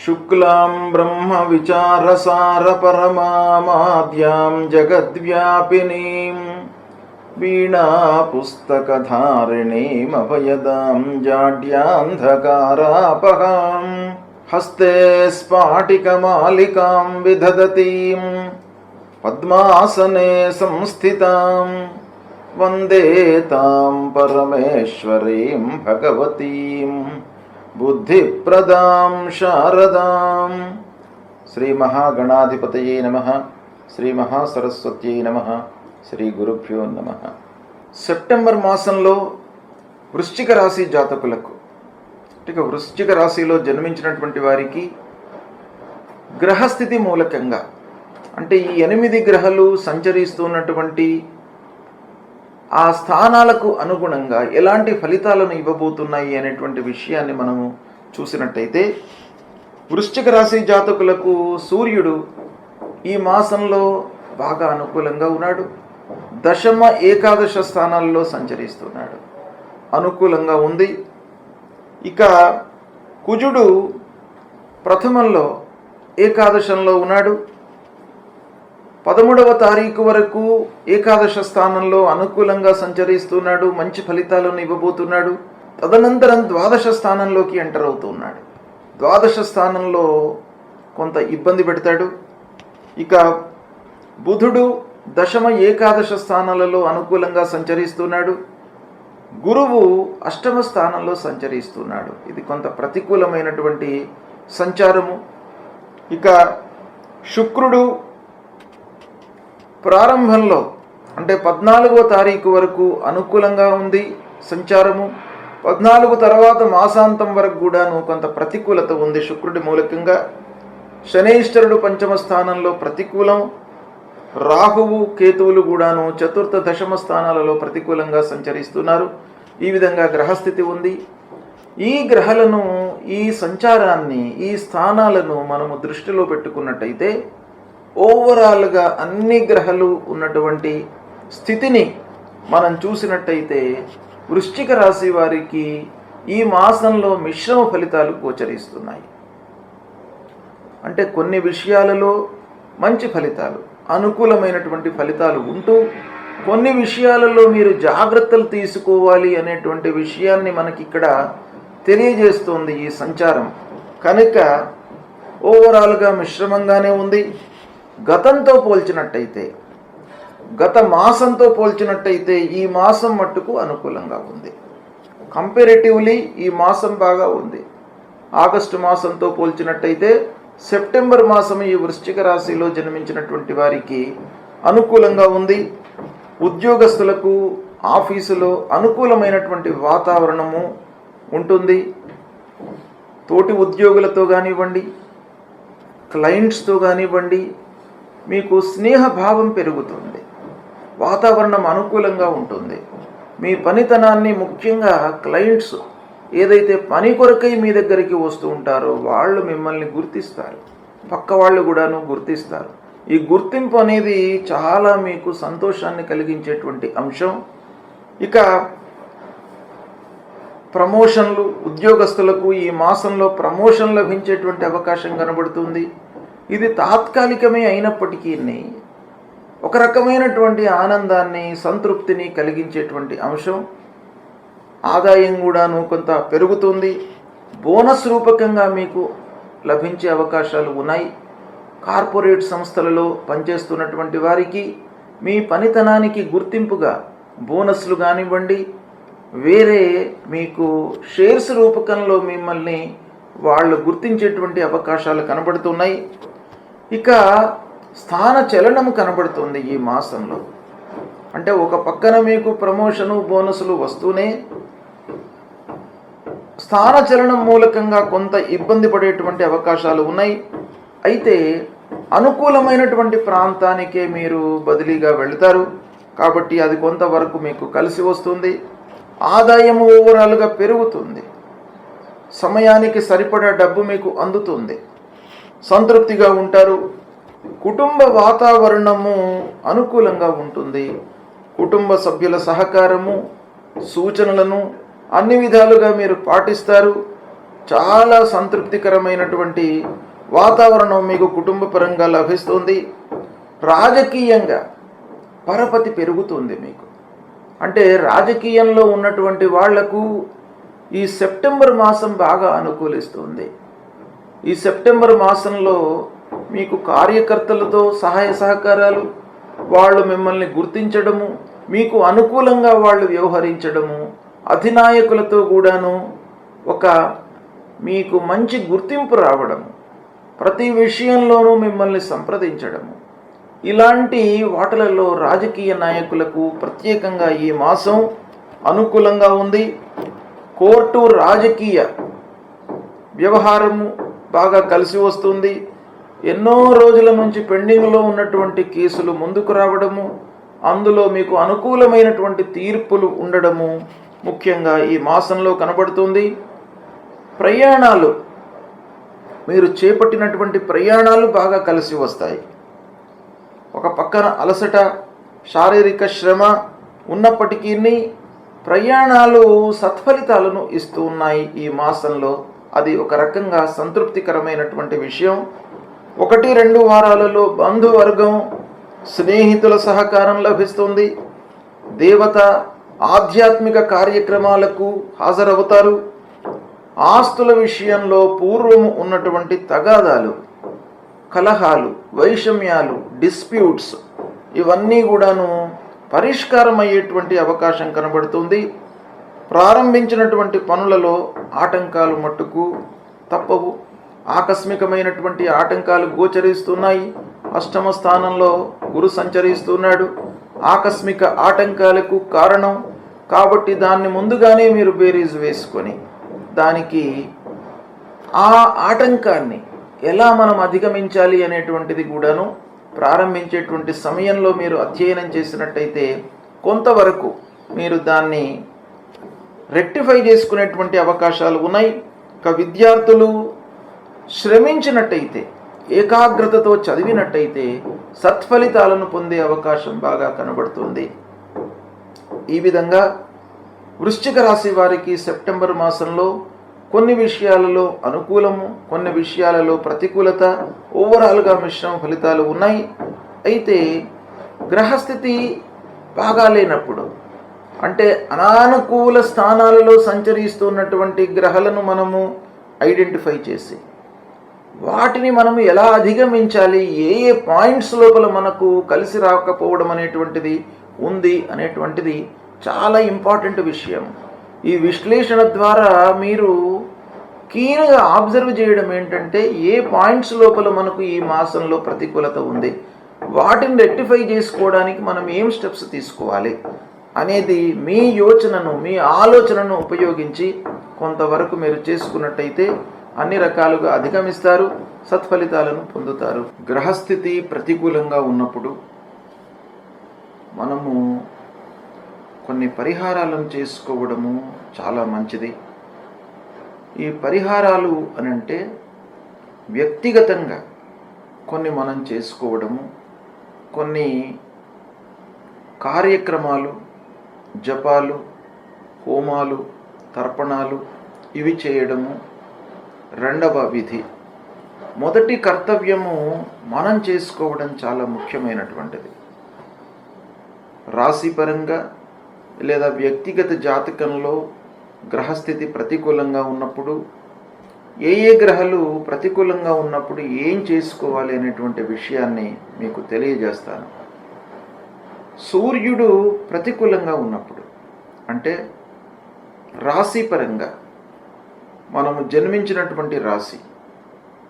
శుక్లాం బ్రహ్మ విచారసార పరమామాద్యాం జగద్వ్యాపినీం వీణా పుస్తకధారిణీం అభయదాం జాడ్యాంధకారాపహాం హస్తే స్ఫాటికమాలికాం విదధతీం పద్మాసనే సంస్థితాం వందే తాం పరమేశ్వరీం భగవతీం బుద్ధిప్రదాం శారదాం. శ్రీ మహాగణాధిపతయే నమః. శ్రీ మహాసరస్వత్యై నమః. శ్రీ గురుభ్యో నమః. సెప్టెంబర్ మాసంలో వృశ్చిక రాశి జాతకులకు, ఇక వృశ్చిక రాశిలో జన్మించినటువంటి వారికి గ్రహస్థితి మూలకంగా, అంటే ఈ 8 గ్రహాలు సంచరిస్తున్నటువంటి ఆ స్థానాలకు అనుగుణంగా ఎలాంటి ఫలితాలను ఇవ్వబోతున్నాయి అనేటువంటి విషయాన్ని మనము చూసినట్టయితే, వృశ్చిక రాశి జాతకులకు సూర్యుడు ఈ మాసంలో బాగా అనుకూలంగా ఉన్నాడు. దశమ ఏకాదశ స్థానాల్లో సంచరిస్తున్నాడు, అనుకూలంగా ఉంది. ఇక కుజుడు ప్రథమంలో ఏకాదశంలో ఉన్నాడు. 13వ తారీఖు వరకు ఏకాదశ స్థానంలో అనుకూలంగా సంచరిస్తున్నాడు, మంచి ఫలితాలను ఇవ్వబోతున్నాడు. తదనంతరం ద్వాదశ స్థానంలోకి ఎంటర్ అవుతున్నాడు. ద్వాదశ స్థానంలో కొంత ఇబ్బంది పెడతాడు. ఇక బుధుడు దశమ ఏకాదశ స్థానాలలో అనుకూలంగా సంచరిస్తున్నాడు. గురువు అష్టమ స్థానంలో సంచరిస్తున్నాడు. ఇది కొంత ప్రతికూలమైనటువంటి సంచారము. ఇక శుక్రుడు ప్రారంభంలో, అంటే 14వ తారీఖు వరకు అనుకూలంగా ఉంది సంచారము. 14 తర్వాత మాసాంతం వరకు కూడాను కొంత ప్రతికూలత ఉంది శుక్రుడి మూలకంగా. శనైశ్వరుడు పంచమ స్థానంలో ప్రతికూలం. రాహువు కేతువులు కూడాను చతుర్థ దశమ స్థానాలలో ప్రతికూలంగా సంచరిస్తున్నారు. ఈ విధంగా గ్రహస్థితి ఉంది. ఈ గ్రహాలను, ఈ సంచారాన్ని, ఈ స్థానాలను మనము దృష్టిలో పెట్టుకున్నట్టయితే ఓవరాల్గా అన్ని గ్రహాలు ఉన్నటువంటి స్థితిని మనం చూసినట్టయితే వృశ్చిక రాశి వారికి ఈ మాసంలో మిశ్రమ ఫలితాలు గోచరిస్తున్నాయి. అంటే కొన్ని విషయాలలో మంచి ఫలితాలు, అనుకూలమైనటువంటి ఫలితాలు ఉంటూ, కొన్ని విషయాలలో మీరు జాగ్రత్తలు తీసుకోవాలి అనేటువంటి విషయాన్ని మనకి ఇక్కడ తెలియజేస్తోంది ఈ సంచారం. కనుక ఓవరాల్గా మిశ్రమంగానే ఉంది. గతంతో పోల్చినట్టయితే, గత మాసంతో పోల్చినట్టయితే ఈ మాసం మట్టుకు అనుకూలంగా ఉంది. కంపారిటివ్లీ ఈ మాసం బాగా ఉంది. ఆగస్టు మాసంతో పోల్చినట్టయితే సెప్టెంబర్ మాసం ఈ వృశ్చిక రాశిలో జన్మించినటువంటి వారికి అనుకూలంగా ఉంది. ఉద్యోగస్తులకు ఆఫీసులో అనుకూలమైనటువంటి వాతావరణము ఉంటుంది. తోటి ఉద్యోగులతో కానివ్వండి, క్లయింట్స్తో కానివ్వండి, మీకు స్నేహభావం పెరుగుతుంది. వాతావరణం అనుకూలంగా ఉంటుంది. మీ పనితనాన్ని, ముఖ్యంగా క్లయింట్స్ ఏదైతే పని కొరకై మీ దగ్గరికి వస్తూ ఉంటారో వాళ్ళు మిమ్మల్ని గుర్తిస్తారు. పక్క వాళ్ళు కూడాను గుర్తిస్తారు. ఈ గుర్తింపు అనేది చాలా మీకు సంతోషాన్ని కలిగించేటువంటి అంశం. ఇక ప్రమోషన్లు, ఉద్యోగస్తులకు ఈ మాసంలో ప్రమోషన్ లభించేటువంటి అవకాశం కనబడుతుంది. ఇది తాత్కాలికమే అయినప్పటికీ ఒక రకమైనటువంటి ఆనందాన్ని, సంతృప్తిని కలిగించేటువంటి అంశం. ఆదాయం కూడాను కొంత పెరుగుతుంది. బోనస్ రూపకంగా మీకు లభించే అవకాశాలు ఉన్నాయి. కార్పొరేట్ సంస్థలలో పనిచేస్తున్నటువంటి వారికి మీ పనితనానికి గుర్తింపుగా బోనస్లు కానివ్వండి, వేరే మీకు షేర్స్ రూపకంలో మిమ్మల్ని వాళ్ళు గుర్తించేటువంటి అవకాశాలు కనబడుతున్నాయి. ఇక స్థాన చలనము కనబడుతుంది ఈ మాసంలో. అంటే ఒక పక్కన మీకు ప్రమోషను, బోనసులు వస్తూనే స్థాన చలనం మూలకంగా కొంత ఇబ్బంది పడేటువంటి అవకాశాలు ఉన్నాయి. అయితే అనుకూలమైనటువంటి ప్రాంతానికే మీరు బదిలీగా వెళతారు కాబట్టి అది కొంతవరకు మీకు కలిసి వస్తుంది. ఆదాయం ఓవరాల్గా పెరుగుతుంది. సమయానికి సరిపడా డబ్బు మీకు అందుతుంది. సంతృప్తిగా ఉంటారు. కుటుంబ వాతావరణము అనుకూలంగా ఉంటుంది. కుటుంబ సభ్యుల సహకారము, సూచనలను అన్ని విధాలుగా మీరు పాటిస్తారు. చాలా సంతృప్తికరమైనటువంటి వాతావరణం మీకు కుటుంబ పరంగా లభిస్తుంది. రాజకీయంగా పరపతి పెరుగుతుంది మీకు. అంటే రాజకీయంలో ఉన్నటువంటి వాళ్లకు ఈ సెప్టెంబర్ మాసం బాగా అనుకూలిస్తుంది. ఈ సెప్టెంబర్ మాసంలో మీకు కార్యకర్తలతో సహాయ సహకారాలు, వాళ్ళు మిమ్మల్ని గుర్తించడము, మీకు అనుకూలంగా వాళ్ళు వ్యవహరించడము, అధినాయకులతో కూడాను ఒక మీకు మంచి గుర్తింపు రావడము, ప్రతి విషయంలోనూ మిమ్మల్ని సంప్రదించడము, ఇలాంటి వాటిలలో రాజకీయ నాయకులకు ప్రత్యేకంగా ఈ మాసం అనుకూలంగా ఉంది. కోర్టు రాజకీయ వ్యవహారము బాగా కలిసి వస్తుంది. ఎన్నో రోజుల నుంచి పెండింగ్లో ఉన్నటువంటి కేసులు ముందుకు రావడము, అందులో మీకు అనుకూలమైనటువంటి తీర్పులు ఉండడము ముఖ్యంగా ఈ మాసంలో కనబడుతుంది. ప్రయాణాలు, మీరు చేపట్టినటువంటి ప్రయాణాలు బాగా కలిసి వస్తాయి. ఒక పక్కన అలసట, శారీరక శ్రమ ఉన్నప్పటికీ ప్రయాణాలు సత్ఫలితాలను ఇస్తూ ఉన్నాయి ఈ మాసంలో. అది ఒక రకంగా సంతృప్తికరమైనటువంటి విషయం. 1-2 వారాలలో బంధువర్గం, స్నేహితుల సహకారం లభిస్తుంది. దేవత, ఆధ్యాత్మిక కార్యక్రమాలకు హాజరవుతారు. ఆస్తుల విషయంలో పూర్వము ఉన్నటువంటి తగాదాలు, కలహాలు, వైషమ్యాలు, డిస్ప్యూట్స్ ఇవన్నీ కూడాను పరిష్కారం అయ్యేటువంటి అవకాశం కనబడుతుంది. ప్రారంభించినటువంటి పనులలో ఆటంకాలు మట్టుకు తప్పవు. ఆకస్మికమైనటువంటి ఆటంకాలు గోచరిస్తున్నాయి. అష్టమ స్థానంలో గురు సంచరిస్తున్నాడు. ఆకస్మిక ఆటంకాలకు కారణం కాబట్టి దాన్ని ముందుగానే మీరు బేరీజు వేసుకొని దానికి ఆ ఆటంకాన్ని ఎలా మనం అధిగమించాలి అనేటువంటిది కూడాను ప్రారంభించేటువంటి సమయంలో మీరు అధ్యయనం చేసినట్టయితే కొంతవరకు మీరు దాన్ని రెక్టిఫై చేసుకునేటువంటి అవకాశాలు ఉన్నాయి. విద్యార్థులు శ్రమించినట్టయితే, ఏకాగ్రతతో చదివినట్టయితే సత్ఫలితాలను పొందే అవకాశం బాగా కనబడుతుంది. ఈ విధంగా వృశ్చిక రాశి వారికి సెప్టెంబర్ మాసంలో కొన్ని విషయాలలో అనుకూలము, కొన్ని విషయాలలో ప్రతికూలత, ఓవరాల్గా మిశ్రమ ఫలితాలు ఉన్నాయి. అయితే గ్రహస్థితి బాగా లేనప్పుడు, అంటే అనానుకూల స్థానాలలో సంచరిస్తున్నటువంటి గ్రహాలను మనము ఐడెంటిఫై చేసి వాటిని మనము ఎలా అధిగమించాలి, ఏ ఏ పాయింట్స్ లోపల మనకు కలిసి రాకపోవడం అనేటువంటిది ఉంది అనేటువంటిది చాలా ఇంపార్టెంట్ విషయం. ఈ విశ్లేషణ ద్వారా మీరు కీన్గా అబ్జర్వ్ చేయడం ఏంటంటే ఏ పాయింట్స్ లోపల మనకు ఈ మాసంలో ప్రతికూలత ఉంది, వాటిని రెక్టిఫై చేసుకోవడానికి మనం ఏం స్టెప్స్ తీసుకోవాలి అనేది మీ యోచనను, మీ ఆలోచనను ఉపయోగించి కొంతవరకు మీరు చేసుకున్నట్టయితే అన్ని రకాలుగా అధిగమిస్తారు, సత్ఫలితాలను పొందుతారు. గ్రహస్థితి ప్రతికూలంగా ఉన్నప్పుడు మనము కొన్ని పరిహారాలను చేసుకోవడము చాలా మంచిది. ఈ పరిహారాలు అనంటే వ్యక్తిగతంగా కొన్ని మనం చేసుకోవడము, కొన్ని కార్యక్రమాలు, జపాలు, హోమాలు, తర్పణాలు ఇవి చేయడము రెండవ విధి. మొదటి కర్తవ్యము మనం చేసుకోవడం చాలా ముఖ్యమైనటువంటిది. రాశిపరంగా లేదా వ్యక్తిగత జాతకంలో గ్రహస్థితి ప్రతికూలంగా ఉన్నప్పుడు, ఏ ఏ గ్రహాలు ప్రతికూలంగా ఉన్నప్పుడు ఏం చేసుకోవాలి అనేటువంటి విషయాన్ని మీకు తెలియజేస్తాను. సూర్యుడు ప్రతికూలంగా ఉన్నప్పుడు, అంటే రాశి పరంగా మనము జన్మించినటువంటి రాశి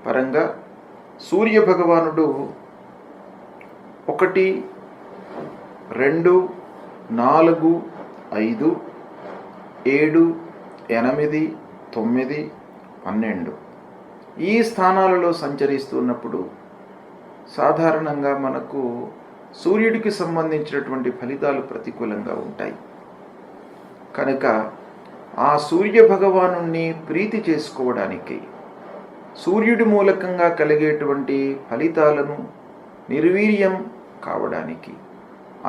పరంగా సూర్య భగవానుడు 1, 2, 4, 5, 7, 8, 9, 12 ఈ స్థానాలలో సంచరిస్తున్నప్పుడు సాధారణంగా మనకు సూర్యుడికి సంబంధించినటువంటి ఫలితాలు ప్రతికూలంగా ఉంటాయి. కనుక ఆ సూర్య భగవానుణ్ణి ప్రీతి చేసుకోవడానికి, సూర్యుడి మూలకంగా కలిగేటువంటి ఫలితాలను నిర్వీర్యం కావడానికి,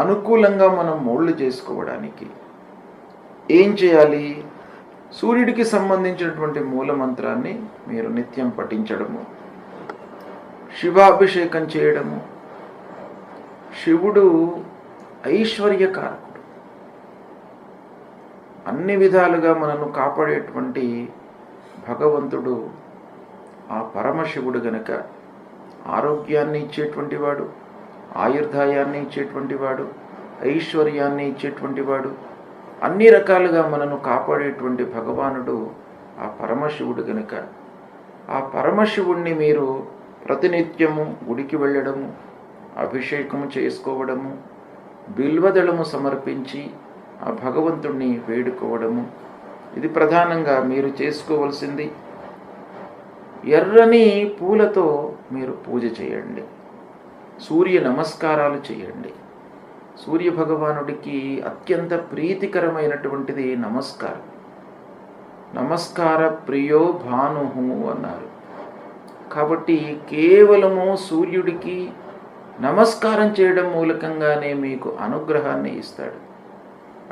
అనుకూలంగా మనం మోల్డ్ చేసుకోవడానికి ఏం చేయాలి? సూర్యుడికి సంబంధించినటువంటి మూలమంత్రాన్ని మీరు నిత్యం పఠించడము, శివాభిషేకం చేయడము. శివుడు ఐశ్వర్యకారకుడు, అన్ని విధాలుగా మనను కాపాడేటువంటి భగవంతుడు ఆ పరమశివుడు గనక ఆరోగ్యాన్ని ఇచ్చేటువంటి వాడు, ఆయుర్దాయాన్ని ఇచ్చేటువంటి వాడు, ఐశ్వర్యాన్ని ఇచ్చేటువంటి వాడు, అన్ని రకాలుగా మనను కాపాడేటువంటి భగవానుడు ఆ పరమశివుడు గనక ఆ పరమశివుణ్ణి మీరు ప్రతినిత్యము గుడికి వెళ్ళడము, అభిషేకము చేసుకోవడము, బిల్వదళము సమర్పించి ఆ భగవంతుణ్ణి వేడుకోవడము, ఇది ప్రధానంగా మీరు చేసుకోవలసింది. ఎర్రని పూలతో మీరు పూజ చేయండి, సూర్య నమస్కారాలు చేయండి. సూర్య భగవానుడికి అత్యంత ప్రీతికరమైనటువంటిది నమస్కారం. నమస్కార ప్రియో భానుహు అన్నారు. కాబట్టి కేవలము సూర్యుడికి నమస్కారం చేయడం మూలకంగానే మీకు అనుగ్రహాన్ని ఇస్తాడు.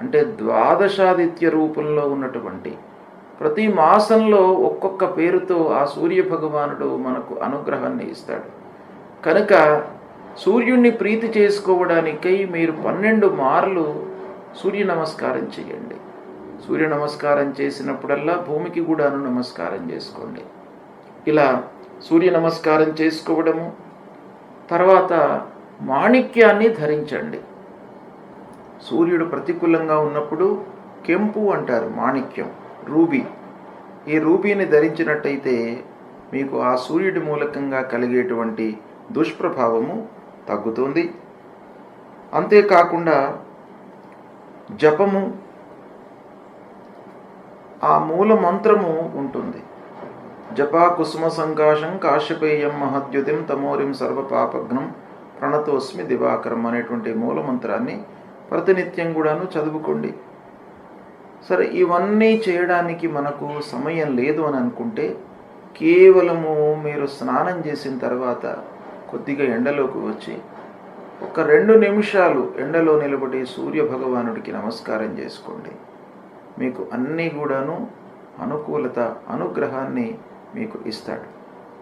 అంటే ద్వాదశాదిత్య రూపంలో ఉన్నటువంటి ప్రతి మాసంలో ఒక్కొక్క పేరుతో ఆ సూర్య భగవానుడు మనకు అనుగ్రహాన్ని ఇస్తాడు. కనుక సూర్యుడిని ప్రీతి చేసుకోవడానికై మీరు 12 మార్లు సూర్య నమస్కారం చేయండి. సూర్య నమస్కారం చేసినప్పుడల్లా భూమికి కూడాను నమస్కారం చేసుకోండి. ఇలా సూర్య నమస్కారం చేసుకోవడము, తర్వాత మాణిక్యాన్ని ధరించండి. సూర్యుడు ప్రతికూలంగా ఉన్నప్పుడు కెంపు అంటారు, మాణిక్యం, రూబీ. ఈ రూబీని ధరించినట్టయితే మీకు ఆ సూర్యుడి మూలకంగా కలిగేటువంటి దుష్ప్రభావము తగ్గుతుంది. అంతేకాకుండా జపము, ఆ మూల మంత్రము ఉంటుంది. జపా కుసుమ సంకాశం కాశ్యపేయం మహద్యుతిం తమోరిం సర్వపాపఘ్నం ప్రణతోస్మి దివాకరం అనేటువంటి మూల మంత్రాన్ని ప్రతినిత్యం కూడాను చదువుకోండి. సరే, ఇవన్నీ చేయడానికి మనకు సమయం లేదు అని అనుకుంటే కేవలము మీరు స్నానం చేసిన తర్వాత కొద్దిగా ఎండలోకి వచ్చి ఒక 2 నిమిషాలు ఎండలో నిలబడి సూర్య భగవానుడికి నమస్కారం చేసుకోండి. మీకు అన్నీ కూడాను అనుకూలత, అనుగ్రహాన్ని మీకు ఇస్తాడు.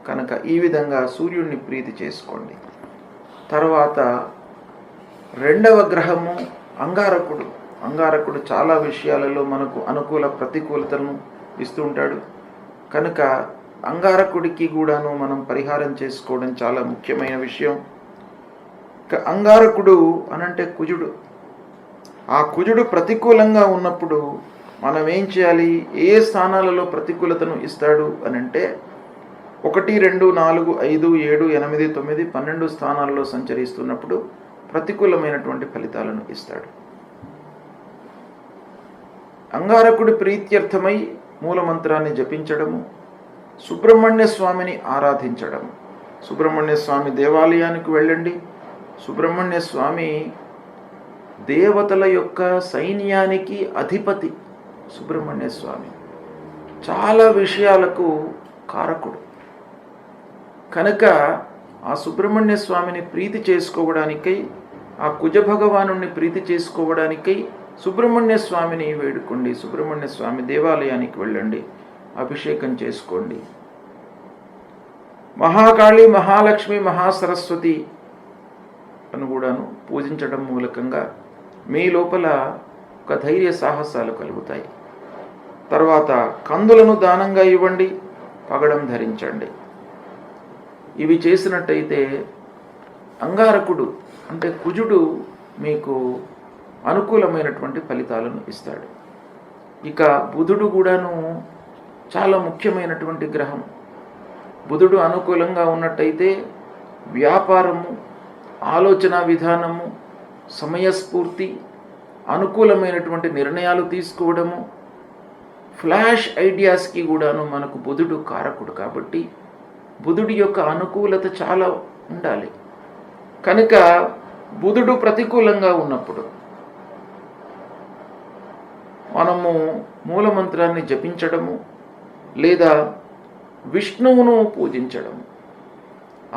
కనుక ఈ విధంగా సూర్యుడిని ప్రీతి చేసుకోండి. తర్వాత 2వ గ్రహము అంగారకుడు. అంగారకుడు చాలా విషయాలలో మనకు అనుకూల ప్రతికూలతలను ఇస్తూ ఉంటాడు. కనుక అంగారకుడికి కూడాను మనం పరిహారం చేసుకోవడం చాలా ముఖ్యమైన విషయం. అంగారకుడు అనంటే కుజుడు. ఆ కుజుడు ప్రతికూలంగా ఉన్నప్పుడు మనం ఏం చేయాలి? ఏ స్థానాలలో ప్రతికూలతను ఇస్తాడు అనంటే 1, 2, 4, 5, 7, 8, 9, 12 స్థానాల్లో సంచరిస్తున్నప్పుడు ప్రతికూలమైనటువంటి ఫలితాలను ఇస్తాడు. అంగారకుడి ప్రీత్యర్థమై మూలమంత్రాన్ని జపించడము, సుబ్రహ్మణ్య స్వామిని ఆరాధించడం. సుబ్రహ్మణ్య స్వామి దేవాలయానికి వెళ్ళండి. సుబ్రహ్మణ్య స్వామి దేవతల యొక్క సైన్యానికి అధిపతి. సుబ్రహ్మణ్య స్వామి చాలా విషయాలకు కారకుడు. కనుక ఆ సుబ్రహ్మణ్య స్వామిని ప్రీతి చేసుకోవడానికై, ఆ కుజ భగవానుణ్ణి ప్రీతి చేసుకోవడానికై సుబ్రహ్మణ్య స్వామిని వేడుకోండి. సుబ్రహ్మణ్య స్వామి దేవాలయానికి వెళ్ళండి, అభిషేకం చేసుకోండి. మహాకాళి, మహాలక్ష్మి, మహాసరస్వతి అని కూడాను పూజించడం మూలకంగా మీ లోపల ఒక ధైర్య సాహసాలు కలుగుతాయి. తర్వాత కందులను దానంగా ఇవ్వండి, పగడం ధరించండి. ఇవి చేసినట్టయితే అంగారకుడు అంటే కుజుడు మీకు అనుకూలమైనటువంటి ఫలితాలను ఇస్తాడు. ఇక బుధుడు కూడాను చాలా ముఖ్యమైనటువంటి గ్రహం. బుధుడు అనుకూలంగా ఉన్నట్టయితే వ్యాపారము, ఆలోచన విధానము, సమయస్ఫూర్తి, అనుకూలమైనటువంటి నిర్ణయాలు తీసుకోవడము, ఫ్లాష్ ఐడియాస్కి కూడాను మనకు బుధుడు కారకుడు. కాబట్టి బుధుడి యొక్క అనుకూలత చాలా ఉండాలి. కనుక బుధుడు ప్రతికూలంగా ఉన్నప్పుడు మనము మూలమంత్రాన్ని జపించడము లేదా విష్ణువును పూజించడము,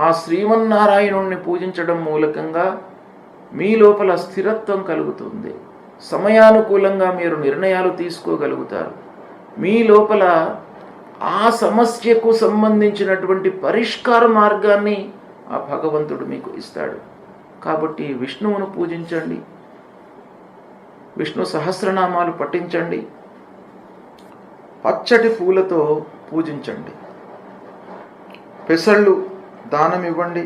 ఆ శ్రీమన్నారాయణుణ్ణి పూజించడం మూలకంగా మీ లోపల స్థిరత్వం కలుగుతుంది. సమయానుకూలంగా మీరు నిర్ణయాలు తీసుకోగలుగుతారు. మీ లోపల ఆ సమస్యకు సంబంధించినటువంటి పరిష్కార మార్గాన్ని ఆ భగవంతుడు మీకు ఇస్తాడు. కాబట్టి విష్ణువును పూజించండి, విష్ణు సహస్రనామాలు పఠించండి, పచ్చటి పూలతో పూజించండి, పెసళ్ళు దానం ఇవ్వండి.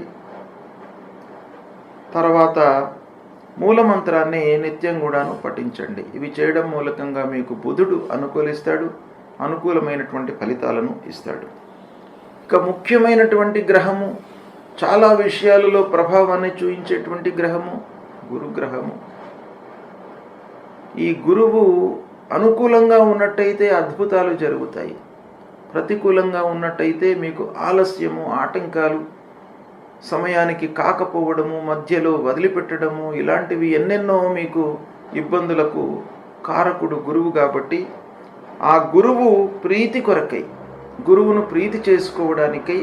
తర్వాత మూలమంత్రాన్ని నిత్యం కూడాను పఠించండి. ఇవి చేయడం మూలకంగా మీకు బుధుడు అనుకూలిస్తాడు, అనుకూలమైనటువంటి ఫలితాలను ఇస్తాడు. ఇక ముఖ్యమైనటువంటి గ్రహము, చాలా విషయాలలో ప్రభావాన్ని చూపించేటువంటి గ్రహము గురుగ్రహము. ఈ గురువు అనుకూలంగా ఉన్నట్టయితే అద్భుతాలు జరుగుతాయి, ప్రతికూలంగా ఉన్నట్టయితే మీకు ఆలస్యము, ఆటంకాలు, సమయానికి కాకపోవడము, మధ్యలో వదిలిపెట్టడము, ఇలాంటివి ఎన్నెన్నో మీకు ఇబ్బందులకు కారకుడు గురువు. కాబట్టి ఆ గురువు ప్రీతి కొరకై, గురువును ప్రీతి చేసుకోవడానికై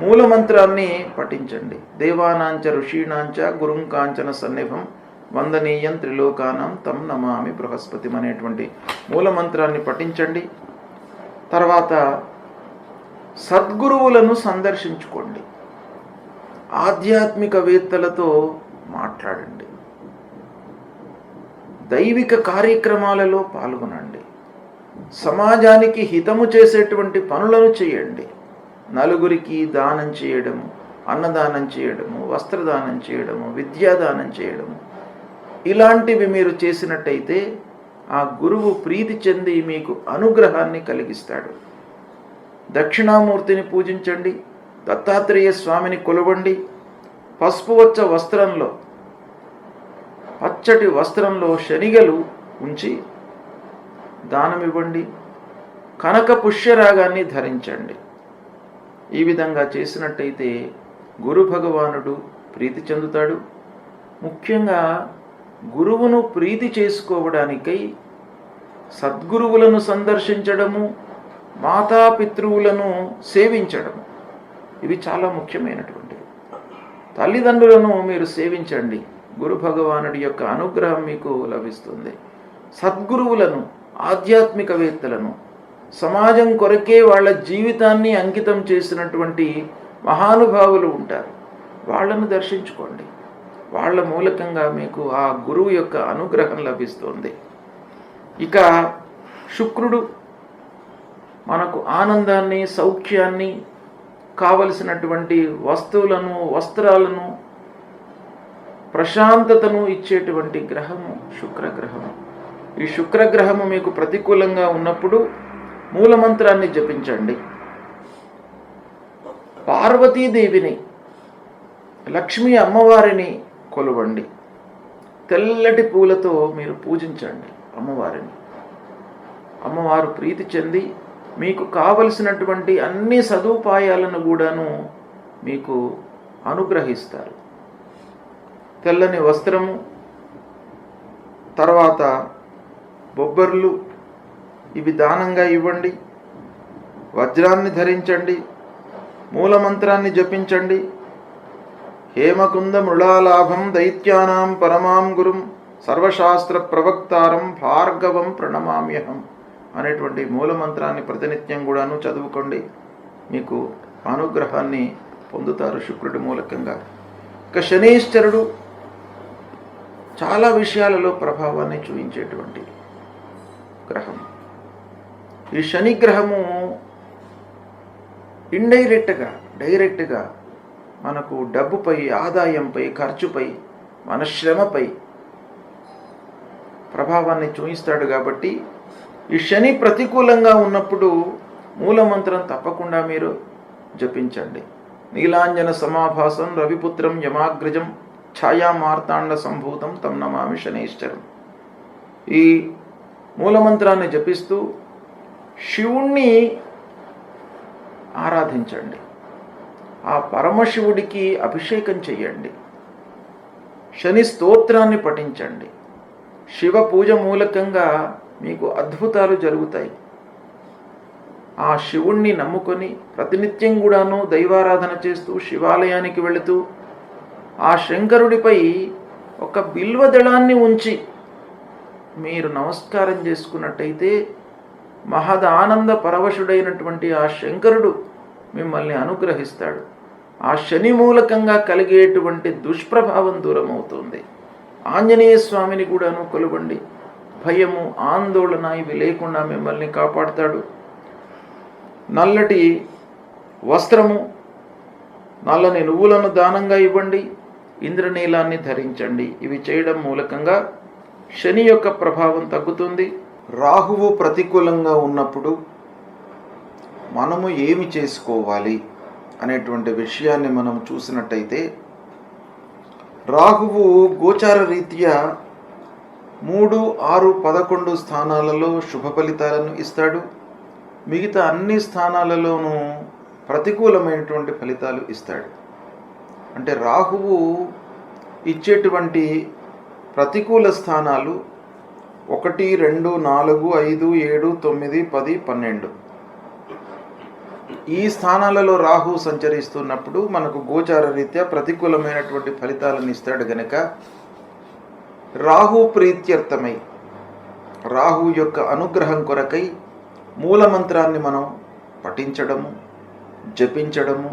మూలమంత్రాన్ని పఠించండి. దేవానాంచ ఋషీణాంచ గురుం కాంచన సన్నిభం వందనీయం త్రిలోకానం తం నమామి బృహస్పతి అనేటువంటి మూలమంత్రాన్ని పఠించండి. తర్వాత సద్గురువులను సందర్శించుకోండి, ఆధ్యాత్మికవేత్తలతో మాట్లాడండి, దైవిక కార్యక్రమాలలో పాల్గొనండి, సమాజానికి హితము చేసేటువంటి పనులను చేయండి. నలుగురికి దానం చేయడము, అన్నదానం చేయడము, వస్త్రదానం చేయడము, విద్యాదానం చేయడము, ఇలాంటివి మీరు చేసినట్టయితే ఆ గురువు ప్రీతి చెంది మీకు అనుగ్రహాన్ని కలిగిస్తాడు. దక్షిణామూర్తిని పూజించండి, దత్తాత్రేయ స్వామిని కొలవండి. పసుపువచ్చ వస్త్రంలో, పచ్చటి వస్త్రంలో శనిగలు ఉంచి దానమివ్వండి. కనక పుష్యరాగాన్ని ధరించండి. ఈ విధంగా చేసినట్టయితే గురు భగవానుడు ప్రీతి చెందుతాడు. ముఖ్యంగా గురువును ప్రీతి చేసుకోవడానికై సద్గురువులను సందర్శించడము, మాతాపితృవులను సేవించడము, ఇవి చాలా ముఖ్యమైనటువంటివి. తల్లిదండ్రులను మీరు సేవించండి, గురు భగవానుడి యొక్క అనుగ్రహం మీకు లభిస్తుంది. సద్గురువులను, ఆధ్యాత్మికవేత్తలను, సమాజం కొరకే వాళ్ళ జీవితాన్ని అంకితం చేసినటువంటి మహానుభావులు ఉంటారు, వాళ్ళను దర్శించుకోండి. వాళ్ళ మూలకంగా మీకు ఆ గురువు యొక్క అనుగ్రహం లభిస్తుంది. ఇక శుక్రుడు మనకు ఆనందాన్ని, సౌఖ్యాన్ని, కావలసినటువంటి వస్తువులను, వస్త్రాలను, ప్రశాంతతను ఇచ్చేటువంటి గ్రహము శుక్రగ్రహము. ఈ శుక్రగ్రహము మీకు ప్రతికూలంగా ఉన్నప్పుడు మూలమంత్రాన్ని జపించండి. పార్వతీదేవిని, లక్ష్మీ అమ్మవారిని కొలవండి. తెల్లటి పూలతో మీరు పూజించండి అమ్మవారిని. అమ్మవారు ప్రీతి చెంది మీకు కావలసినటువంటి అన్ని సదుపాయాలను కూడాను మీకు అనుగ్రహిస్తారు. తెల్లని వస్త్రము, తర్వాత బొబ్బర్లు, ఇవి దానంగా ఇవ్వండి. వజ్రాన్ని ధరించండి, మూలమంత్రాన్ని జపించండి. హేమకుంద మృళాలాభం దైత్యానాం పరమాం గురుం సర్వశాస్త్ర ప్రవక్తారం భార్గవం ప్రణమామ్యహం అనేటువంటి మూలమంత్రాన్ని ప్రతినిత్యం కూడాను చదువుకోండి. మీకు అనుగ్రహాన్ని పొందుతారు శుక్రుడి మూలకంగా. ఇక శనీశ్వరుడు చాలా విషయాలలో ప్రభావాన్ని చూపించేటువంటి గ్రహం. ఈ శని గ్రహము ఇండైరెక్ట్గా, డైరెక్ట్గా మనకు డబ్బుపై, ఆదాయంపై, ఖర్చుపై, మన శ్రమపై ప్రభావాన్ని చూపిస్తాడు. కాబట్టి ఈ శని ప్రతికూలంగా ఉన్నప్పుడు మూలమంత్రం తప్పకుండా మీరు జపించండి. నీలాంజన సమాభాసం రవిపుత్రం యమాగ్రజం ఛాయా మార్తాండ సంభూతం తం నమామి శనైశ్చరం. ఈ మూలమంత్రాన్ని జపిస్తూ శివుణ్ణి ఆరాధించండి, ఆ పరమశివుడికి అభిషేకం చెయ్యండి, శని స్తోత్రాన్ని పఠించండి. శివ పూజ మూలకంగా మీకు అద్భుతాలు జరుగుతాయి. ఆ శివుణ్ణి నమ్ముకొని ప్రతినిత్యం కూడాను దైవారాధన చేస్తూ శివాలయానికి వెళుతూ ఆ శంకరుడిపై ఒక బిల్వదళాన్ని ఉంచి మీరు నమస్కారం చేసుకున్నట్టయితే మహదానంద పరవశుడైనటువంటి ఆ శంకరుడు మిమ్మల్ని అనుగ్రహిస్తాడు. ఆ శని మూలకంగా కలిగేటువంటి దుష్ప్రభావం దూరం అవుతుంది. ఆంజనేయ స్వామిని కూడాను కొలవండి. భయము, ఆందోళన ఇవి లేకుండా మిమ్మల్ని కాపాడుతాడు. నల్లటి వస్త్రము, నల్లని నువ్వులను దానంగా ఇవ్వండి. ఇంద్రనీలాన్ని ధరించండి. ఇవి చేయడం మూలకంగా శని యొక్క ప్రభావం తగ్గుతుంది. రాహువు ప్రతికూలంగా ఉన్నప్పుడు మనము ఏమి చేసుకోవాలి అనేటువంటి విషయాన్ని మనం చూసినట్టయితే, రాహువు గోచార రీత్యా 3, 6, 11 స్థానాలలో శుభ ఫలితాలను ఇస్తాడు. మిగతా అన్ని స్థానాలలోనూ ప్రతికూలమైనటువంటి ఫలితాలు ఇస్తాడు. అంటే రాహువు ఇచ్చేటువంటి ప్రతికూల స్థానాలు 1, 2, 4, 5, 7, 9, 10, 12. ఈ స్థానాలలో రాహు సంచరిస్తున్నప్పుడు మనకు గోచార రీత్యా ప్రతికూలమైనటువంటి ఫలితాలను ఇస్తాడు గనక, రాహు ప్రీత్యర్థమై రాహు యొక్క అనుగ్రహం కొరకై మూలమంత్రాన్ని మనం పఠించడము, జపించడము.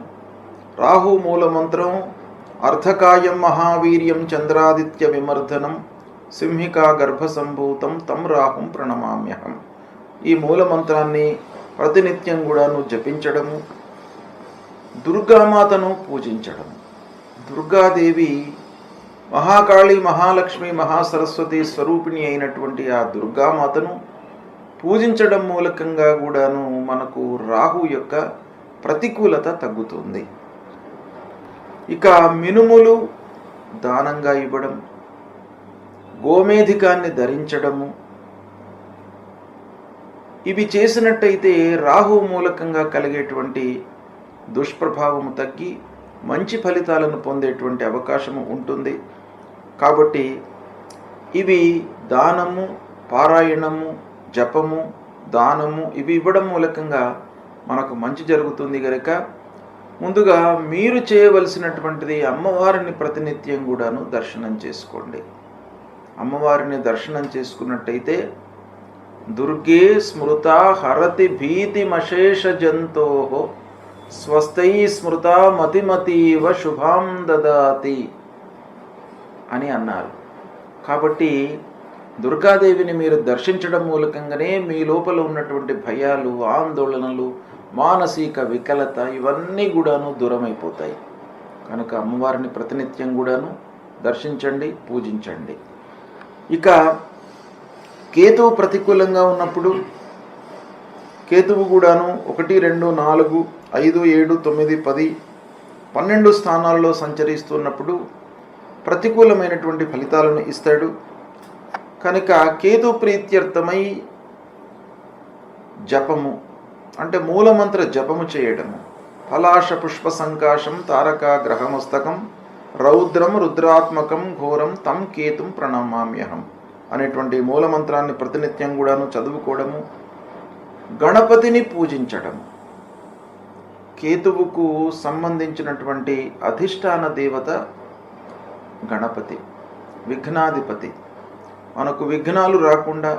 రాహు మూలమంత్రం అర్ధకాయం మహావీర్యం చంద్రాదిత్య విమర్దనం సింహికా గర్భసంభూతం తం రాహుం ప్రణమామ్యహం. ఈ మూలమంత్రాన్ని ప్రతినిత్యం కూడాను జపించడము, దుర్గామాతను పూజించడము. దుర్గాదేవి మహాకాళి, మహాలక్ష్మి, మహాసరస్వతి స్వరూపిణి అయినటువంటి ఆ దుర్గామాతను పూజించడం మూలకంగా కూడాను మనకు రాహు యొక్క ప్రతికూలత తగ్గుతుంది. ఇక మినుములు దానంగా ఇవ్వడం, గోమేధికాన్ని ధరించడము, ఇవి చేసినట్టయితే రాహు మూలకంగా కలిగేటువంటి దుష్ప్రభావము తగ్గి మంచి ఫలితాలను పొందేటువంటి అవకాశము ఉంటుంది. కాబట్టి ఇవి దానము, పారాయణము, జపము, దానము ఇవి ఇవ్వడం మూలకంగా మనకు మంచి జరుగుతుంది గనక, ముందుగా మీరు చేయవలసినటువంటిది అమ్మవారిని ప్రతినిత్యం కూడాను దర్శనం చేసుకోండి. అమ్మవారిని దర్శనం చేసుకున్నట్టయితే దుర్గే స్మృత హరతి భీతిమశేష జంతో స్వస్థై స్మృత మతిమతీవ శుభాం దదాతి అని అన్నారు. కాబట్టి దుర్గాదేవిని మీరు దర్శించడం మూలకంగానే మీ లోపల ఉన్నటువంటి భయాలు, ఆందోళనలు, మానసిక వికలత ఇవన్నీ కూడాను దూరమైపోతాయి. కనుక అమ్మవారిని ప్రతినిత్యం కూడాను దర్శించండి, పూజించండి. ఇక కేతువు ప్రతికూలంగా ఉన్నప్పుడు, కేతువు కూడాను 1, 2, 4, 5, 7, 9, 10, 12 స్థానాల్లో సంచరిస్తున్నప్పుడు ప్రతికూలమైనటువంటి ఫలితాలను ఇస్తాడు. కనుక కేతు ప్రీత్యర్థమై జపము అంటే మూలమంత్ర జపము చేయడము, ఫలాశ పుష్ప సంకాశం తారకా గ్రహమస్తకం రౌద్రం రుద్రాత్మకం ఘోరం తం కేతుం ప్రణమామ్యహం అనేటువంటి మూలమంత్రాన్ని ప్రతినిత్యం కూడాను చదువుకోవడము, గణపతిని పూజించడము. కేతువుకు సంబంధించినటువంటి అధిష్టాన దేవత గణపతి, విఘ్నాధిపతి. మనకు విఘ్నాలు రాకుండా,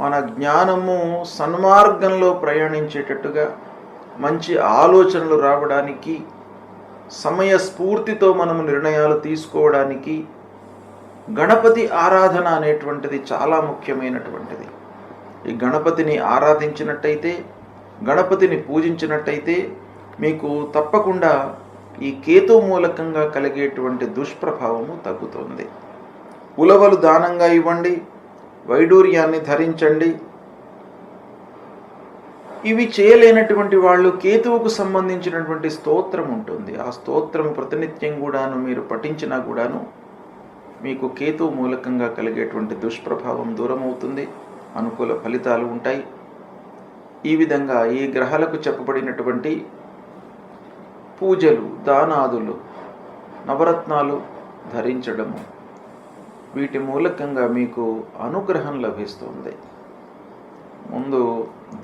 మన జ్ఞానము సన్మార్గంలో ప్రయాణించేటట్టుగా, మంచి ఆలోచనలు రావడానికి, సమయస్ఫూర్తితో మనము నిర్ణయాలు తీసుకోవడానికి గణపతి ఆరాధన అనేటువంటిది చాలా ముఖ్యమైనటువంటిది. ఈ గణపతిని ఆరాధించినట్టయితే, గణపతిని పూజించినట్టయితే మీకు తప్పకుండా ఈ కేతు మూలకంగా కలిగేటువంటి దుష్ప్రభావము తగ్గుతుంది. ఉలవలు దానంగా ఇవ్వండి, వైడూర్యాన్ని ధరించండి. ఇవి చేయలేనటువంటి వాళ్ళు కేతువుకు సంబంధించినటువంటి స్తోత్రం ఉంటుంది. ఆ స్తోత్రము ప్రతినిత్యం కూడాను మీరు పఠించినా కూడాను మీకు కేతువు మూలకంగా కలిగేటువంటి దుష్ప్రభావం దూరం అవుతుంది, అనుకూల ఫలితాలు ఉంటాయి. ఈ విధంగా ఈ గ్రహాలకు చెప్పబడినటువంటి పూజలు, దానాదులు, నవరత్నాలు ధరించడము, వీటి మూలకంగా మీకు అనుగ్రహం లభిస్తుంది. ముందు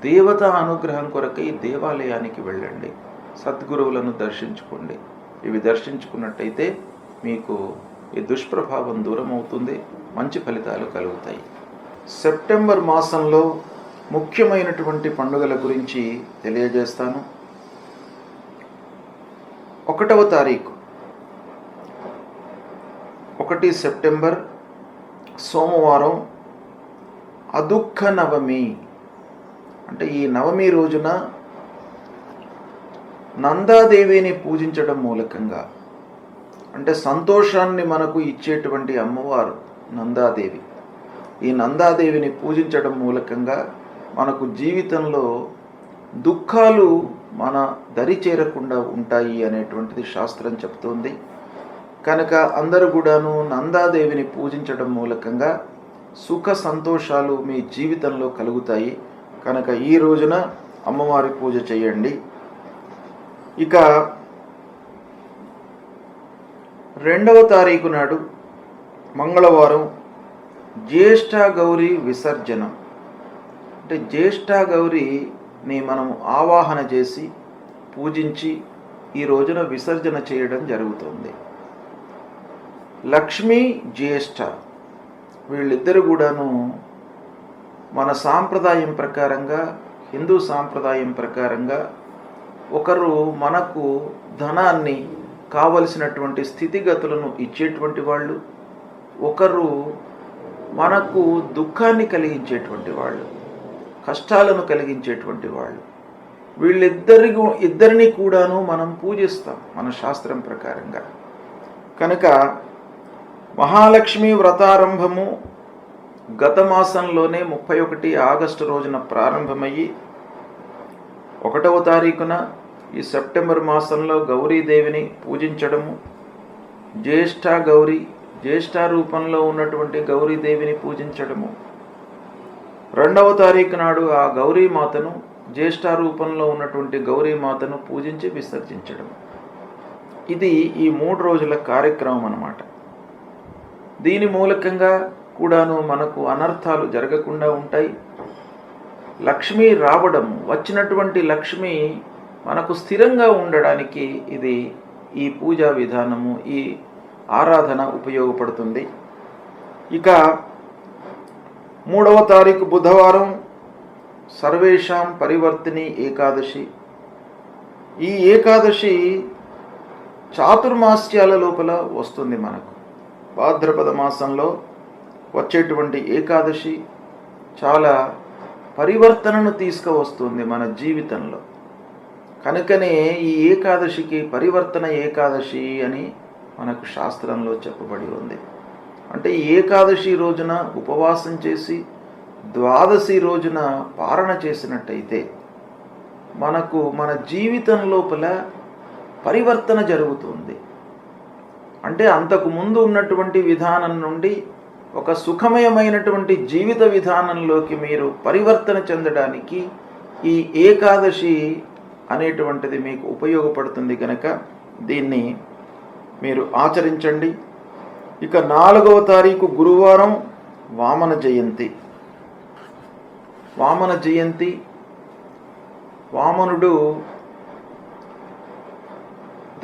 దేవతా అనుగ్రహం కొరకై దేవాలయానికి వెళ్ళండి, సద్గురువులను దర్శించుకోండి. ఇవి దర్శించుకున్నట్టయితే మీకు ఈ దుష్ప్రభావం దూరం అవుతుంది, మంచి ఫలితాలు కలుగుతాయి. సెప్టెంబర్ మాసంలో ముఖ్యమైనటువంటి పండుగల గురించి తెలియజేస్తాను. 1వ తారీఖు 1 సెప్టెంబర్ సోమవారం అదుఃఖ నవమి. అంటే ఈ నవమి రోజున నందాదేవిని పూజించడం మూలకంగా, అంటే సంతోషాన్ని మనకు ఇచ్చేటువంటి అమ్మవారు నందాదేవి. ఈ నందాదేవిని పూజించడం మూలకంగా మనకు జీవితంలో దుఃఖాలు మన దరి చేరకుండా ఉంటాయి అనేటువంటిది శాస్త్రం చెప్తోంది. కనుక అందరూ కూడాను నందాదేవిని పూజించడం మూలకంగా సుఖ సంతోషాలు మీ జీవితంలో కలుగుతాయి. కనుక ఈ రోజున అమ్మవారి పూజ చేయండి. ఇక 2వ తారీఖు నాడు మంగళవారం జ్యేష్ఠ గౌరీ విసర్జనం. అంటే జ్యేష్ఠ గౌరీని మనం ఆవాహన చేసి పూజించి ఈ రోజున విసర్జన చేయడం జరుగుతుంది. లక్ష్మీ జ్యేష్ఠ వీళ్ళిద్దరు కూడాను మన సాంప్రదాయం ప్రకారంగా, హిందూ సాంప్రదాయం ప్రకారంగా ఒకరు మనకు ధనాన్ని, కావలసినటువంటి స్థితిగతులను ఇచ్చేటువంటి వాళ్ళు, ఒకరు మనకు దుఃఖాన్ని కలిగించేటువంటి వాళ్ళు, కష్టాలను కలిగించేటువంటి వాళ్ళు. ఇద్దరిని కూడాను మనం పూజిస్తాం మన శాస్త్రం ప్రకారంగా. కనుక మహాలక్ష్మి వ్రతారంభము గత మాసంలోనే 31 ఆగస్టు రోజున ప్రారంభమయ్యి 1వ తారీఖున ఈ సెప్టెంబర్ మాసంలో గౌరీదేవిని పూజించడము, జ్యేష్ఠ గౌరీ, జ్యేష్ఠ రూపంలో ఉన్నటువంటి గౌరీదేవిని పూజించడము, 2వ తారీఖు నాడు ఆ గౌరీమాతను, జ్యేష్ఠ రూపంలో ఉన్నటువంటి గౌరీమాతను పూజించి విసర్జించడం. ఇది ఈ 3 రోజుల కార్యక్రమం అన్నమాట. దీని మూలకంగా కూడాను మనకు అనర్థాలు జరగకుండా ఉంటాయి. లక్ష్మి రావడం, వచ్చినటువంటి లక్ష్మి మనకు స్థిరంగా ఉండడానికి ఇది ఈ పూజా విధానము, ఈ ఆరాధన ఉపయోగపడుతుంది. ఇక 3వ తారీఖు బుధవారం సర్వేషాం పరివర్తిని ఏకాదశి. ఈ ఏకాదశి చాతుర్మాస్యాల లోపల వస్తుంది. మనకు భాద్రపద మాసంలో వచ్చేటువంటి ఏకాదశి చాలా పరివర్తనను తీసుకువస్తుంది మన జీవితంలో. కనుకనే ఈ ఏకాదశికి పరివర్తన ఏకాదశి అని మనకు శాస్త్రంలో చెప్పబడి ఉంది. అంటే ఈ ఏకాదశి రోజున ఉపవాసం చేసి ద్వాదశి రోజున పారణ చేసినట్టయితే మనకు మన జీవితం లోపల పరివర్తన జరుగుతుంది. అంటే అంతకు ముందు ఉన్నటువంటి విధానం నుండి ఒక సుఖమయమైనటువంటి జీవిత విధానంలోకి మీరు పరివర్తన చెందడానికి ఈ ఏకాదశి అనేటువంటిది మీకు ఉపయోగపడుతుంది. కనుక దీన్ని మీరు ఆచరించండి. ఇక 4వ తారీఖు గురువారం వామన జయంతి. వామన జయంతి, వామనుడు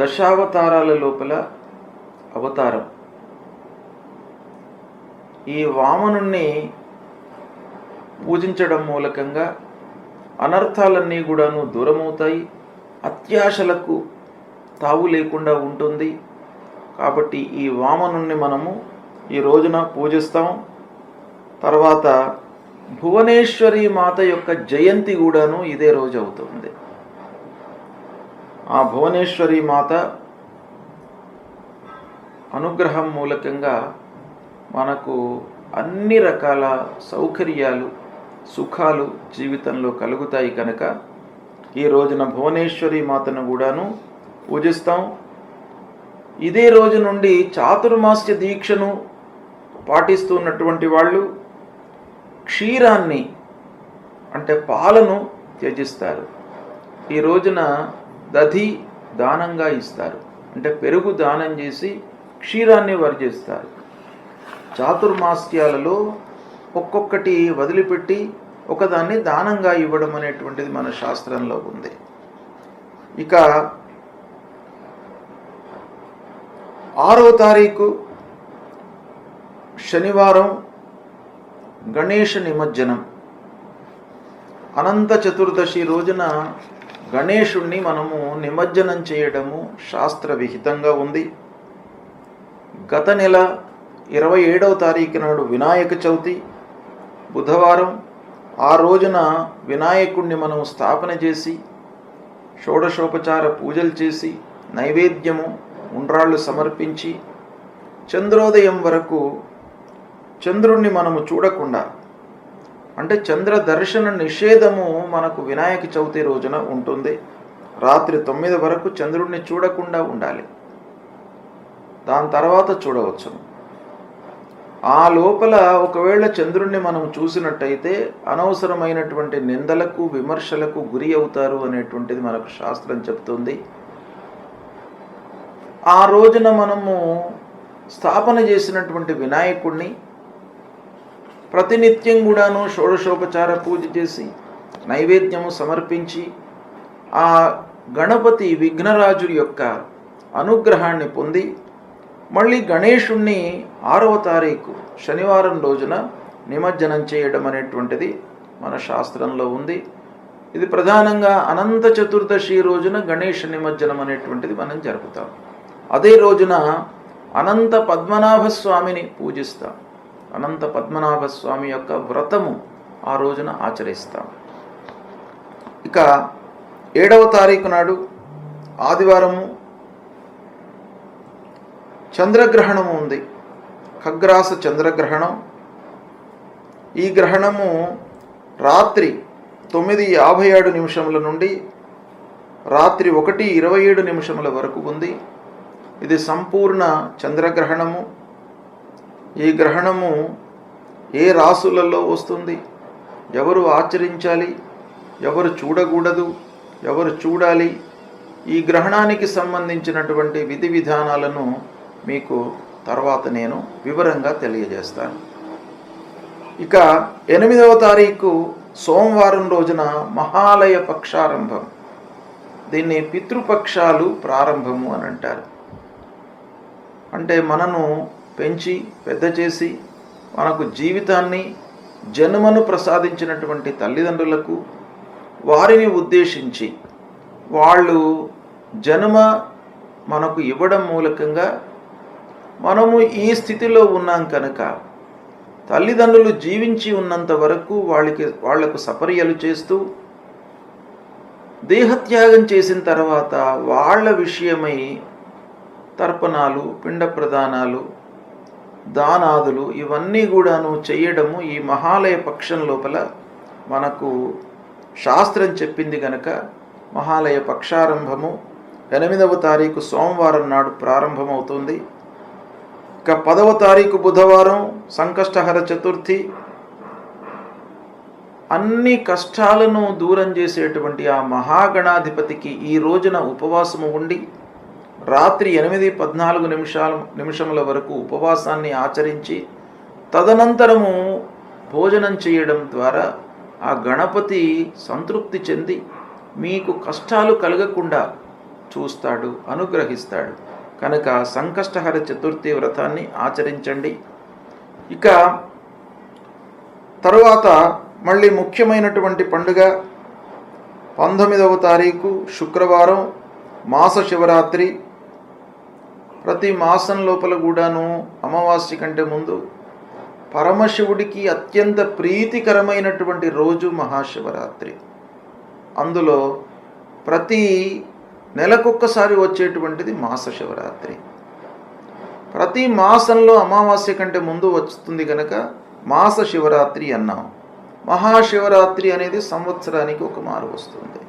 దశావతారాల లోపల అవతారం. ఈ వామనుణ్ణి పూజించడం మూలకంగా అనర్థాలన్నీ కూడాను దూరమవుతాయి, అత్యాశలకు తావు లేకుండా ఉంటుంది. కాబట్టి ఈ వామనుణ్ణి మనము ఈ రోజున పూజిస్తాం. తర్వాత భువనేశ్వరి మాత యొక్క జయంతి కూడాను ఇదే రోజు అవుతుంది. ఆ భువనేశ్వరి మాత అనుగ్రహం మూలకంగా మనకు అన్ని రకాల సౌకర్యాలు, సుఖాలు జీవితంలో కలుగుతాయి. కనుక ఈ రోజున భువనేశ్వరి మాతను కూడాను పూజిస్తాం. ఇదే రోజు నుండి చాతుర్మాస్య దీక్షను పాటిస్తున్నటువంటి వాళ్ళు క్షీరాన్ని, అంటే పాలను త్యజిస్తారు. ఈ రోజున దధి దానంగా ఇస్తారు, అంటే పెరుగు దానం చేసి క్షీరాన్ని వర్జిస్తారు. చాతుర్మాస్యాలలో ఒక్కొక్కటి వదిలిపెట్టి ఒకదాన్ని దానంగా ఇవ్వడం అనేటువంటిది మన శాస్త్రంలో ఉంది. ఇక 6వ తారీఖు శనివారం గణేష నిమజ్జనం. అనంత చతుర్దశి రోజున గణేశుణ్ణి మనము నిమజ్జనం చేయడము శాస్త్ర విహితంగా ఉంది. గత నెల 27వ తారీఖు నాడు వినాయక చవితి బుధవారం. ఆ రోజున వినాయకుణ్ణి మనం స్థాపన చేసి షోడశోపచార పూజలు చేసి నైవేద్యము ఉండ్రాళ్ళు సమర్పించి చంద్రోదయం వరకు చంద్రుణ్ణి మనము చూడకుండా, అంటే చంద్ర దర్శన నిషేధము మనకు వినాయక చవితి రోజున ఉంటుంది. రాత్రి 9 వరకు చంద్రుణ్ణి చూడకుండా ఉండాలి. దాని తర్వాత చూడవచ్చు. ఆ లోపల ఒకవేళ చంద్రుణ్ణి మనం చూసినట్టయితే అనవసరమైనటువంటి నిందలకు విమర్శలకు గురి అవుతారు అనేటువంటిది మనకు శాస్త్రం చెప్తుంది. ఆ రోజున మనము స్థాపన చేసినటువంటి వినాయకుడిని ప్రతినిత్యం కూడాను షోడశోపచార పూజ చేసి నైవేద్యము సమర్పించి ఆ గణపతి విఘ్నరాజు యొక్క అనుగ్రహాన్ని పొంది మళ్ళీ గణేశుణ్ణి 6వ తారీఖు శనివారం రోజున నిమజ్జనం చేయడం అనేటువంటిది మన శాస్త్రంలో ఉంది. ఇది ప్రధానంగా అనంత చతుర్దశి రోజున గణేష నిమజ్జనం అనేటువంటిది మనం జరుపుతాం. అదే రోజున అనంత పద్మనాభ స్వామిని పూజిస్తాం. అనంత పద్మనాభ స్వామి యొక్క వ్రతము ఆ రోజున ఆచరిస్తాం. ఇక 7వ తారీఖు నాడు ఆదివారము చంద్రగ్రహణము ఉంది. ఖగ్రాస చంద్రగ్రహణం. ఈ గ్రహణము రాత్రి 9:57 నుండి రాత్రి 1:27 వరకు ఉంది. ఇది సంపూర్ణ చంద్రగ్రహణము. ఈ గ్రహణము ఏ రాసులలో వస్తుంది, ఎవరు ఆచరించాలి, ఎవరు చూడకూడదు, ఎవరు చూడాలి, ఈ గ్రహణానికి సంబంధించినటువంటి విధి విధానాలను మీకు తర్వాత నేను వివరంగా తెలియజేస్తాను. ఇక 8వ తారీఖు సోమవారం రోజున మహాలయ పక్షారంభం. దీన్ని పితృపక్షాలు ప్రారంభము అని అంటారు. అంటే మనను పెంచి పెద్ద చేసి మనకు జీవితాన్ని జన్మను ప్రసాదించినటువంటి తల్లిదండ్రులకు వారిని ఉద్దేశించి వాళ్ళు జన్మ మనకు ఇవ్వడం మూలకంగా మనము ఈ స్థితిలో ఉన్నాం కనుక తల్లిదండ్రులు జీవించి ఉన్నంత వరకు వాళ్లకు సపర్యలు చేస్తూ దేహత్యాగం చేసిన తర్వాత వాళ్ళ విషయమై తర్పణాలు, పిండ ప్రదానాలు, దానాదులు ఇవన్నీ కూడాను చేయడము ఈ మహాలయ పక్షం లోపల మనకు శాస్త్రం చెప్పింది గనక మహాలయ పక్షారంభము 8వ తారీఖు సోమవారం నాడు ప్రారంభమవుతుంది. ఇక 10వ తారీఖు బుధవారం సంకష్టహర చతుర్థి. అన్ని కష్టాలను దూరం చేసేటువంటి ఆ మహాగణాధిపతికి ఈ రోజున ఉపవాసము ఉండి రాత్రి 8:14 వరకు ఉపవాసాన్ని ఆచరించి తదనంతరము భోజనం చేయడం ద్వారా ఆ గణపతి సంతృప్తి చెంది మీకు కష్టాలు కలగకుండా చూస్తాడు, అనుగ్రహిస్తాడు. కనుక సంకష్టహర చతుర్థి వ్రతాన్ని ఆచరించండి. ఇక తరువాత మళ్ళీ ముఖ్యమైనటువంటి పండుగ 19వ తారీఖు శుక్రవారం మాస శివరాత్రి. ప్రతి మాసం లోపల కూడాను అమావాస్య కంటే ముందు పరమశివుడికి అత్యంత ప్రీతికరమైనటువంటి రోజు మహాశివరాత్రి. అందులో ప్రతి నెలకొక్కసారి వచ్చేటువంటిది మాస శివరాత్రి. ప్రతి మాసంలో అమావాస్య కంటే ముందు వస్తుంది కనుక మాస శివరాత్రి అన్నాం. మహాశివరాత్రి అనేది సంవత్సరానికి ఒక మారు వస్తుంది.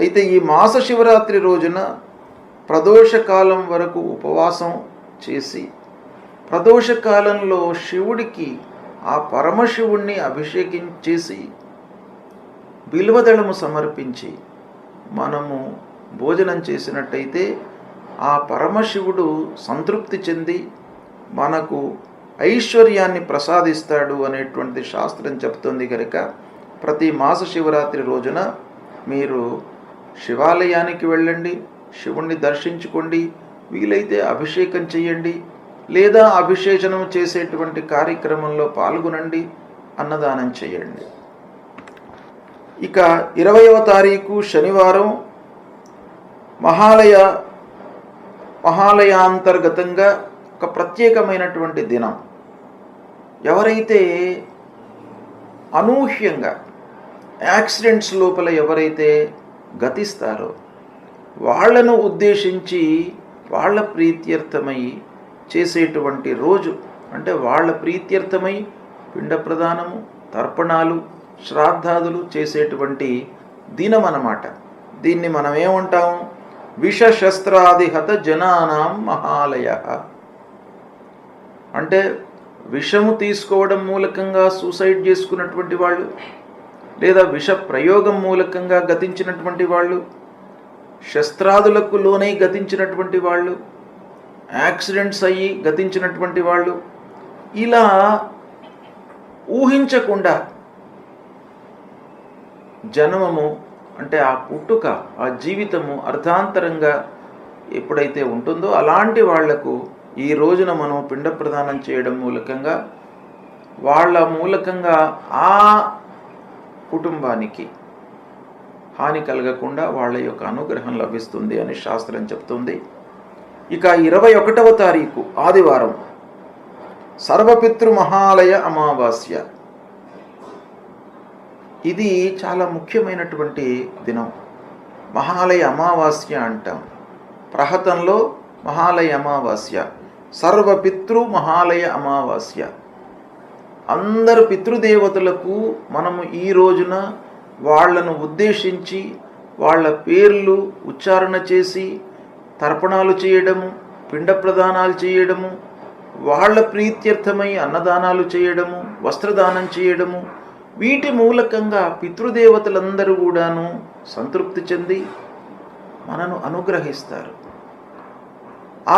అయితే ఈ మాస శివరాత్రి రోజున ప్రదోషకాలం వరకు ఉపవాసం చేసి ప్రదోషకాలంలో శివుడికి ఆ పరమశివుణ్ణి అభిషేకించేసి బిల్వదళము సమర్పించి మనము భోజనం చేసినట్టయితే ఆ పరమశివుడు సంతృప్తి చెంది మనకు ఐశ్వర్యాన్ని ప్రసాదిస్తాడు అనేటువంటిది శాస్త్రం చెప్తుంది కనుక ప్రతి మాస శివరాత్రి రోజున మీరు శివాలయానికి వెళ్ళండి, శివుణ్ణి దర్శించుకోండి, వీలైతే అభిషేకం చేయండి, లేదా అభిషేచనం చేసేటువంటి కార్యక్రమంలో పాల్గొనండి, అన్నదానం చేయండి. ఇక 20వ తారీఖు శనివారం మహాలయాంతర్గతంగా ఒక ప్రత్యేకమైనటువంటి దినం. ఎవరైతే అనూహ్యంగా యాక్సిడెంట్స్ లోపల ఎవరైతే గతిస్తారో వాళ్లను ఉద్దేశించి వాళ్ళ ప్రీత్యర్థమై చేసేటువంటి రోజు, అంటే వాళ్ళ ప్రీత్యర్థమై పిండ ప్రదానము, తర్పణాలు, శ్రాద్ధాదులు చేసేటువంటి దినం అన్నమాట. దీన్ని మనం ఏమంటాం? విషశస్త్రాదిహత జనానాం మహాలయ. అంటే విషము తీసుకోవడం మూలకంగా సూసైడ్ చేసుకున్నటువంటి వాళ్ళు, లేదా విష ప్రయోగం మూలకంగా గతించినటువంటి వాళ్ళు, శస్త్రాదులకు లోనై గతించినటువంటి వాళ్ళు, యాక్సిడెంట్స్ అయ్యి గతించినటువంటి వాళ్ళు, ఇలా ఊహించకుండా జన్మము అంటే ఆ పుట్టుక, ఆ జీవితము అర్ధాంతరంగా ఎప్పుడైతే ఉంటుందో అలాంటి వాళ్లకు ఈ రోజున మనం పిండ ప్రదానం చేయడం మూలకంగా వాళ్ళ మూలకంగా ఆ కుటుంబానికి హాని కలగకుండా వాళ్ళ యొక్క అనుగ్రహం లభిస్తుంది అని శాస్త్రం చెప్తుంది. ఇక 21వ తారీఖు ఆదివారం సర్వపితృ మహాలయ అమావాస్య. ఇది చాలా ముఖ్యమైనటువంటి దినం. మహాలయ అమావాస్య అంటాం. ప్రహతంలో మహాలయ అమావాస్య, సర్వపితృ మహాలయ అమావాస్య. అందరు పితృదేవతలకు మనము ఈ రోజున వాళ్లను ఉద్దేశించి వాళ్ళ పేర్లు ఉచ్చారణ చేసి తర్పణాలు చేయడము, పిండ ప్రదానాలు చేయడము, వాళ్ళ ప్రీత్యర్థమై అన్నదానాలు చేయడము, వస్త్రదానం చేయడము, వీటి మూలకంగా పితృదేవతలందరూ కూడాను సంతృప్తి చెంది మనను అనుగ్రహిస్తారు.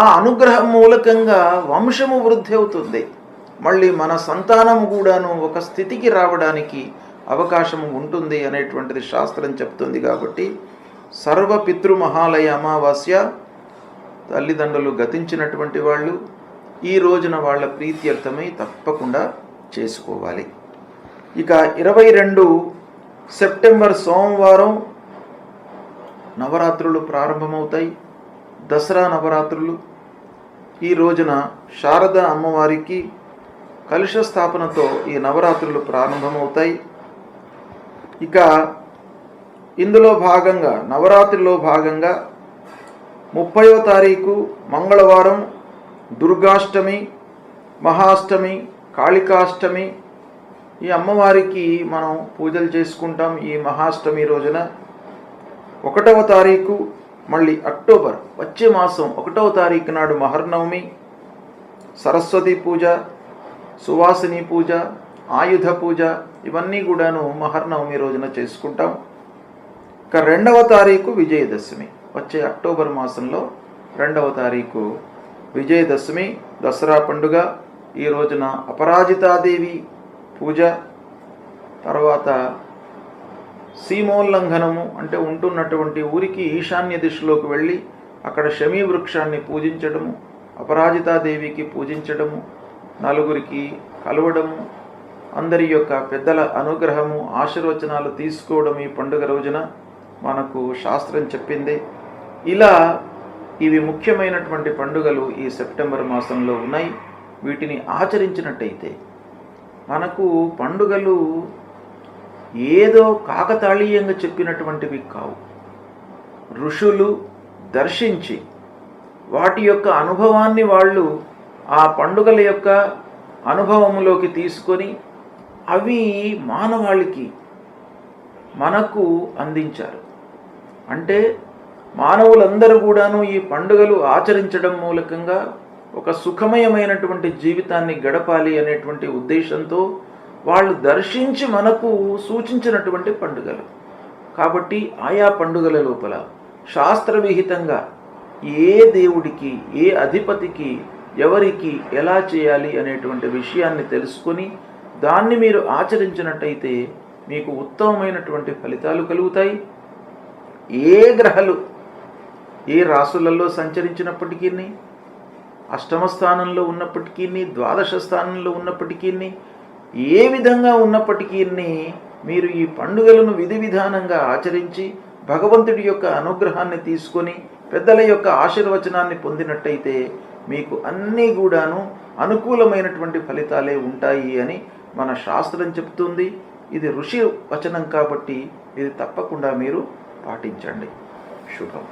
ఆ అనుగ్రహం మూలకంగా వంశము వృద్ధి అవుతుంది. మళ్ళీ మన సంతానము కూడాను ఒక స్థితికి రావడానికి అవకాశం ఉంటుంది అనేటువంటిది శాస్త్రం చెప్తుంది. కాబట్టి సర్వపితృ మహాలయ అమావాస్య తల్లిదండ్రులు గతించినటువంటి వాళ్ళు ఈ రోజున వాళ్ళ ప్రీత్యర్థమై తప్పకుండా చేసుకోవాలి. ఇక 22 సెప్టెంబర్ సోమవారం నవరాత్రులు ప్రారంభమవుతాయి. దసరా నవరాత్రులు. ఈ రోజున శారద అమ్మవారికి కలశ స్థాపనతో ఈ నవరాత్రులు ప్రారంభమవుతాయి. ఇక ఇందులో భాగంగా నవరాత్రిలో భాగంగా 30వ తారీఖు మంగళవారం దుర్గాష్టమి, మహాష్టమి, కాళికాష్టమి. ఈ అమ్మవారికి మనం పూజలు చేసుకుంటాం ఈ మహాష్టమి రోజున. 1వ తారీఖు మళ్ళీ అక్టోబర్ వచ్చే మాసం 1వ తారీఖు నాడు మహర్నవమి, సరస్వతి పూజ, సువాసిని పూజ, ఆయుధ పూజ, ఇవన్నీ కూడాను మహర్నవమి రోజున చేసుకుంటాం. ఇక 2వ తారీఖు విజయదశమి. వచ్చే అక్టోబర్ మాసంలో 2వ తారీఖు విజయదశమి, దసరా పండుగ. ఈ రోజున అపరాజితాదేవి పూజ, తర్వాత సీమోల్లంఘనము అంటే ఉంటున్నటువంటి ఊరికి ఈశాన్య దిశలోకి వెళ్ళి అక్కడ శమీ వృక్షాన్ని పూజించడము, అపరాజితాదేవికి పూజించడము, నలుగురికి కలవడము, అందరి యొక్క పెద్దల అనుగ్రహము, ఆశీర్వచనాలు తీసుకోవడం ఈ పండుగ రోజున మనకు శాస్త్రం చెప్పింది. ఇలా ఇవి ముఖ్యమైనటువంటి పండుగలు ఈ సెప్టెంబర్ మాసంలో ఉన్నాయి. వీటిని ఆచరించినట్టయితే మనకు పండుగలు ఏదో కాకతాళీయంగా చెప్పినటువంటివి కావు. ఋషులు దర్శించి వాటి యొక్క అనుభవాన్ని వాళ్ళు ఆ పండుగల యొక్క అనుభవంలోకి తీసుకొని అవి మానవాళికి మనకు అందించారు. అంటే మానవులందరూ కూడాను ఈ పండుగలు ఆచరించడం మూలకంగా ఒక సుఖమయమైనటువంటి జీవితాన్ని గడపాలి అనేటువంటి ఉద్దేశంతో వాళ్ళు దర్శించి మనకు సూచించినటువంటి పండుగలు. కాబట్టి ఆయా పండుగల లోపల శాస్త్రవిహితంగా ఏ దేవుడికి, ఏ అధిపతికి, ఎవరికి ఎలా చేయాలి అనేటువంటి విషయాన్ని తెలుసుకొని దాన్ని మీరు ఆచరించినట్టయితే మీకు ఉత్తమమైనటువంటి ఫలితాలు కలుగుతాయి. ఏ గ్రహాలు ఏ రాసులలో సంచరించినప్పటికీ, అష్టమ స్థానంలో ఉన్నప్పటికీ, ద్వాదశ స్థానంలో ఉన్నప్పటికీ, ఏ విధంగా ఉన్నప్పటికీ మీరు ఈ పండుగలను విధి విధానంగా ఆచరించి భగవంతుడి యొక్క అనుగ్రహాన్ని తీసుకొని పెద్దల యొక్క ఆశీర్వచనాన్ని పొందినట్టయితే మీకు అన్నీ కూడాను అనుకూలమైనటువంటి ఫలితాలే ఉంటాయి అని మన శాస్త్రం చెప్తుంది. ఇది ఋషి వచనం కాబట్టి ఇది తప్పకుండా మీరు పాటించండి. శుభం.